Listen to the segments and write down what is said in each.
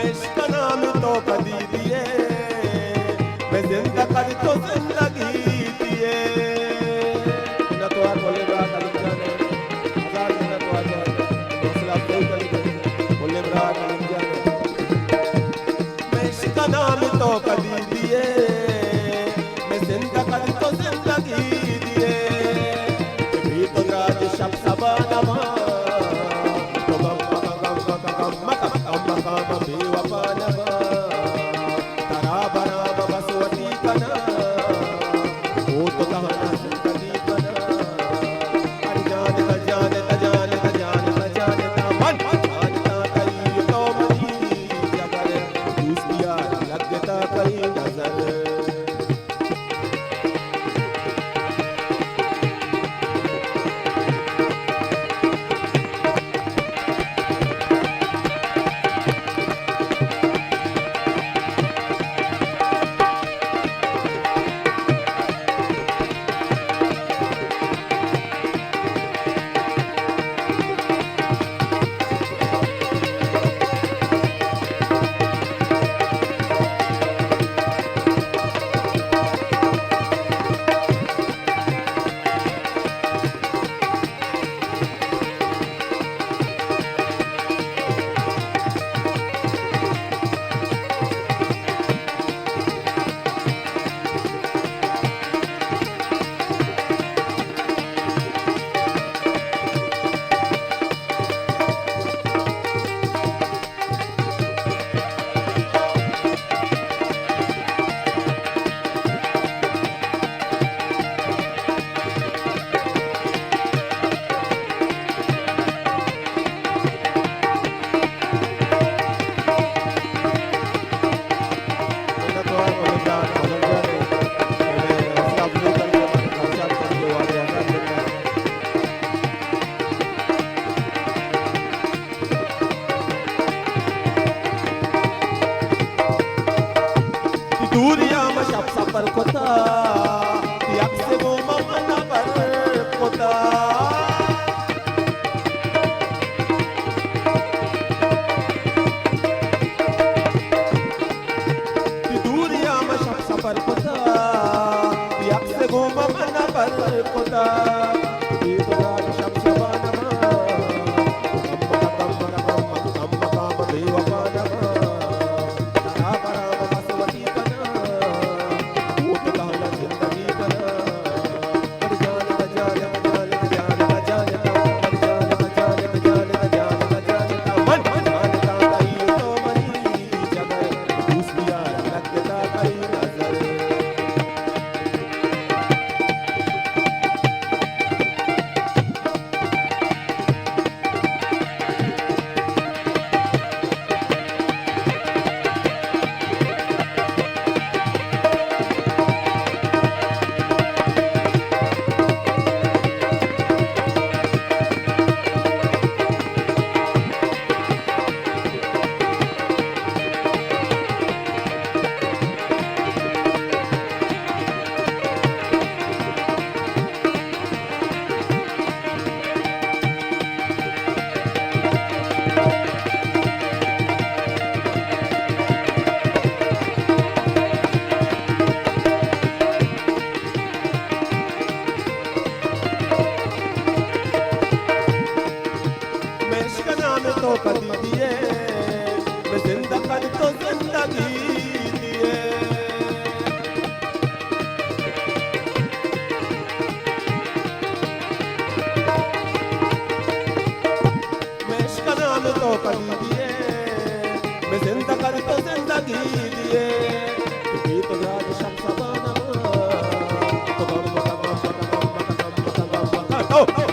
इश्क नाम तो कदी दिए मैं जिंदा कर तो जिंदगी दिए ना तो आप बोले बरा कलीम जाने हजार ना तो आप हौसला अफजाई करेंगे बोले बरा कलीम जाने मैं इश्क नाम तो कदी दिए मैं जिंदा कर तो जिंदगी दिए भी तो राज शब सबानमा पर कोता तियाक से वो ममना पर कोता दूरिया में शख्स पर कोता तियाक से वो ममना पर कोता ये तो राज शख्स बानमा अम्मा काम बेवफानमा तो कदी दिए मैं जिंदा कर तो जिंदगी दिए मैं इश्क नाम तो कदी दिए मैं जिंदा कर तो जिंदगी दिए भी तो राज शम्स बानमा तो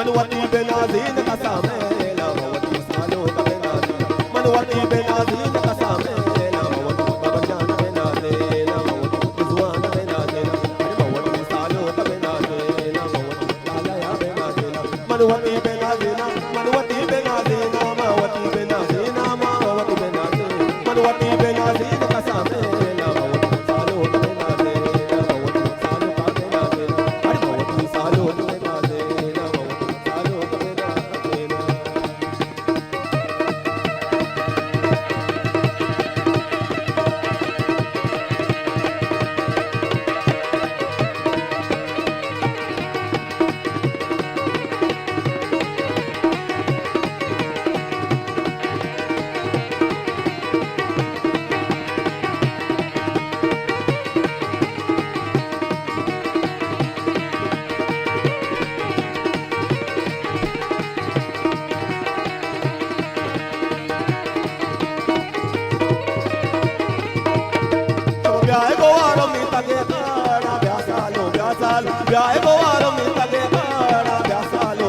मनवती बेनाज़ीन कसामेला मवती सालो का बेनाज़ीन मनवती बेनाज़ीन कसामेला मवती बाबा जान बेनाज़ीन मवती रिज़वान बेनाज़ीन मवती सालो का बेनाज़ीन मवती लाया बेनाज़ीन मनवती बेनाज़ीन मनवती बेनाज़ीन मवती बेनाज़ीन मवती बेनाज़ीन मनवती बेनाज़ीन कसामेला मवती सालो का बेनाज़ीन मवती सालो का बेनाज़ीन मवती सालो का बेनाज़ीन मवती सालो का बेनाज़ीन Viaje goaro mi tage cara, viasalo, viaje goaro mi tage cara, viasalo,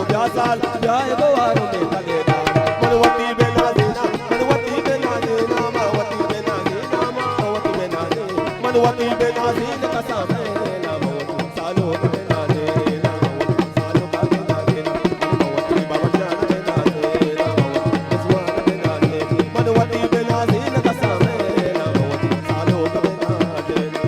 viaje goaro mi tage cara. Manwati benazina, manwati benazina, manwati benazina, manwati benazina, manwati benazina kasamela, manwati salo benazina, manwati salo benazina, manwati babajana benazina, manwati iswana benazina, manwati benazina kasamela, manwati salo benazina.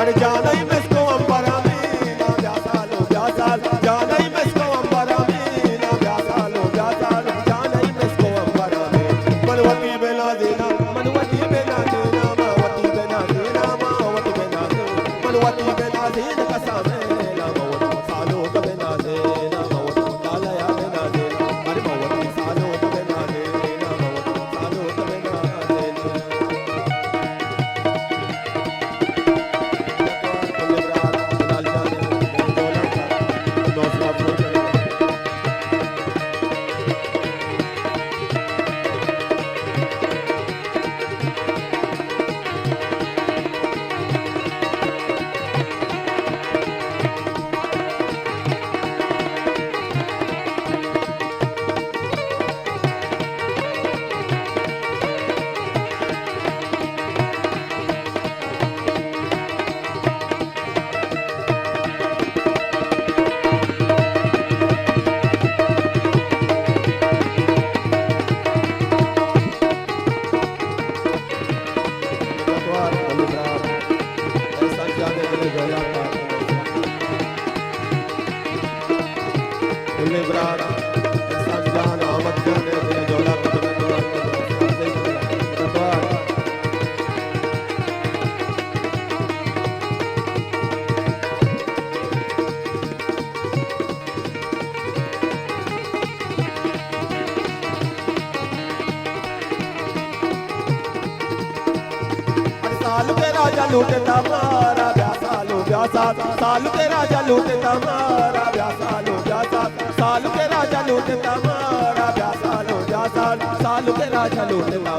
अरे जाना ही मिसको अंबरा मीना व्यासालो व्यासाल जाना ही मिसको अंबरा मीना व्यासालो व्यासाल जाना ही मिसको अंबरा में मनवती बेनाज़ीना मनवती बेनाज़ीना मावती बेनाज़ीना मावती बेनाज़ीना मनवती बेनाज़ीना कसामेला मवती सालो का बेनाज़ीना मवती लाया बेनाज़ीना अरे मवती सालो का बेनाज़ीना मवती सालो का बेनाज़ीना साल के राजा लूटता मारा व्यासालो व्यासाल साल के राजा लूटता मारा व्यासालो व्यासाल साल के राजा लूटता मारा व्यासालो व्यासाल साल के राजा लूटता